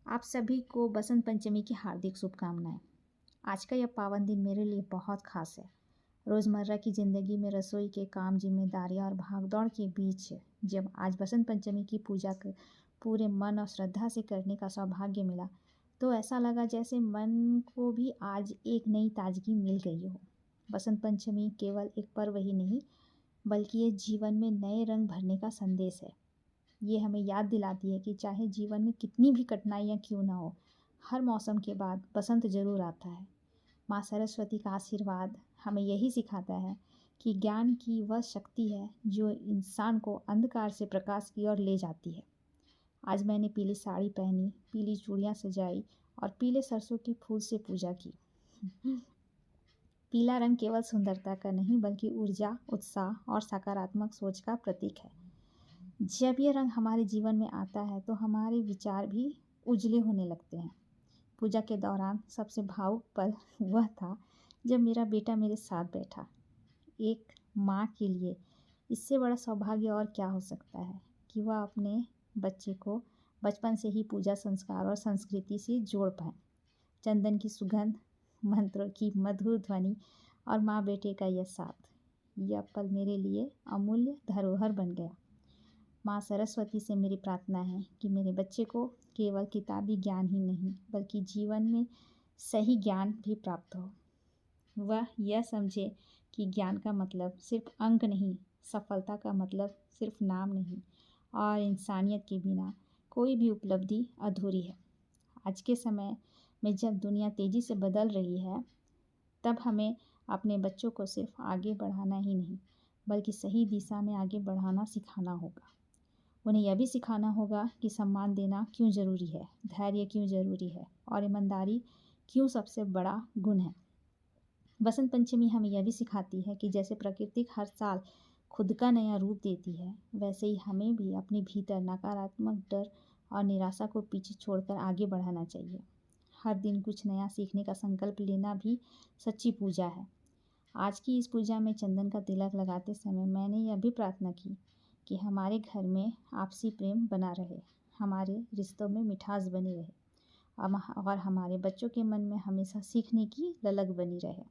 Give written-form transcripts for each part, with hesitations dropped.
आप सभी को बसंत पंचमी की हार्दिक शुभकामनाएं। आज का यह पावन दिन मेरे लिए बहुत खास है। रोज़मर्रा की ज़िंदगी में रसोई के काम, जिम्मेदारियां और भागदौड़ के बीच जब आज बसंत पंचमी की पूजा पूरे मन और श्रद्धा से करने का सौभाग्य मिला, तो ऐसा लगा जैसे मन को भी आज एक नई ताजगी मिल गई हो। बसंत पंचमी केवल एक पर्व ही नहीं, बल्कि ये जीवन में नए रंग भरने का संदेश है। ये हमें याद दिलाती है कि चाहे जीवन में कितनी भी कठिनाइयाँ क्यों ना हो, हर मौसम के बाद बसंत ज़रूर आता है। माँ सरस्वती का आशीर्वाद हमें यही सिखाता है कि ज्ञान की वह शक्ति है जो इंसान को अंधकार से प्रकाश की ओर ले जाती है। आज मैंने पीली साड़ी पहनी, पीली चूड़ियाँ सजाई और पीले सरसों के फूल से पूजा की। पीला रंग केवल सुंदरता का नहीं, बल्कि ऊर्जा, उत्साह और सकारात्मक सोच का प्रतीक है। जब ये रंग हमारे जीवन में आता है तो हमारे विचार भी उजले होने लगते हैं। पूजा के दौरान सबसे भावुक पल वह था जब मेरा बेटा मेरे साथ बैठा। एक माँ के लिए इससे बड़ा सौभाग्य और क्या हो सकता है कि वह अपने बच्चे को बचपन से ही पूजा संस्कार और संस्कृति से जोड़ पाए। चंदन की सुगंध, मंत्रों की मधुर ध्वनि और माँ बेटे का यह साथ, यह पल मेरे लिए अमूल्य धरोहर बन गया। माँ सरस्वती से मेरी प्रार्थना है कि मेरे बच्चे को केवल किताबी ज्ञान ही नहीं, बल्कि जीवन में सही ज्ञान भी प्राप्त हो। वह यह समझे कि ज्ञान का मतलब सिर्फ अंक नहीं, सफलता का मतलब सिर्फ नाम नहीं, और इंसानियत के बिना कोई भी उपलब्धि अधूरी है। आज के समय में जब दुनिया तेज़ी से बदल रही है, तब हमें अपने बच्चों को सिर्फ आगे बढ़ाना ही नहीं, बल्कि सही दिशा में आगे बढ़ाना सिखाना होगा। उन्हें यह भी सिखाना होगा कि सम्मान देना क्यों ज़रूरी है, धैर्य क्यों ज़रूरी है और ईमानदारी क्यों सबसे बड़ा गुण है। बसंत पंचमी हमें यह भी सिखाती है कि जैसे प्रकृति हर साल खुद का नया रूप देती है, वैसे ही हमें भी अपने भीतर नकारात्मक डर और निराशा को पीछे छोड़कर आगे बढ़ाना चाहिए। हर दिन कुछ नया सीखने का संकल्प लेना भी सच्ची पूजा है। आज की इस पूजा में चंदन का तिलक लगाते समय मैंने यह भी प्रार्थना की कि हमारे घर में आपसी प्रेम बना रहे, हमारे रिश्तों में मिठास बनी रहे और हमारे बच्चों के मन में हमेशा सीखने की ललक बनी रहे।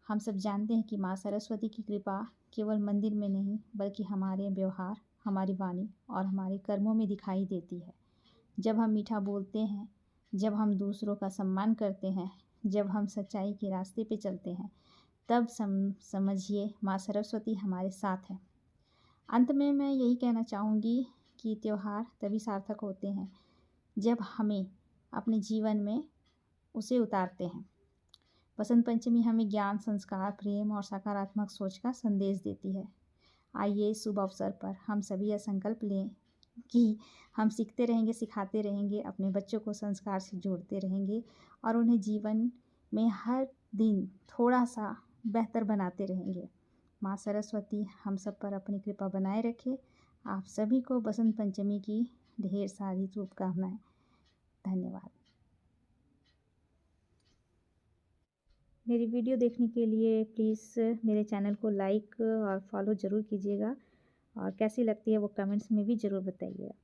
हम सब जानते हैं कि माँ सरस्वती की कृपा केवल मंदिर में नहीं, बल्कि हमारे व्यवहार, हमारी वाणी और हमारे कर्मों में दिखाई देती है। जब हम मीठा बोलते हैं, जब हम दूसरों का सम्मान करते हैं, जब हम सच्चाई के रास्ते पे चलते हैं, तब समझिए माँ सरस्वती हमारे साथ है। अंत में मैं यही कहना चाहूँगी कि त्यौहार तभी सार्थक होते हैं जब हमें अपने जीवन में उसे उतारते हैं। बसंत पंचमी हमें ज्ञान, संस्कार, प्रेम और सकारात्मक सोच का संदेश देती है। आइए इस शुभ अवसर पर हम सभी यह संकल्प लें कि हम सीखते रहेंगे, सिखाते रहेंगे, अपने बच्चों को संस्कार से जोड़ते रहेंगे और उन्हें जीवन में हर दिन थोड़ा सा बेहतर बनाते रहेंगे। माँ सरस्वती हम सब पर अपनी कृपा बनाए रखे। आप सभी को बसंत पंचमी की ढेर सारी शुभकामनाएं। धन्यवाद। मेरी वीडियो देखने के लिए प्लीज़ मेरे चैनल को लाइक और फॉलो ज़रूर कीजिएगा और कैसी लगती है वो कमेंट्स में भी ज़रूर बताइएगा।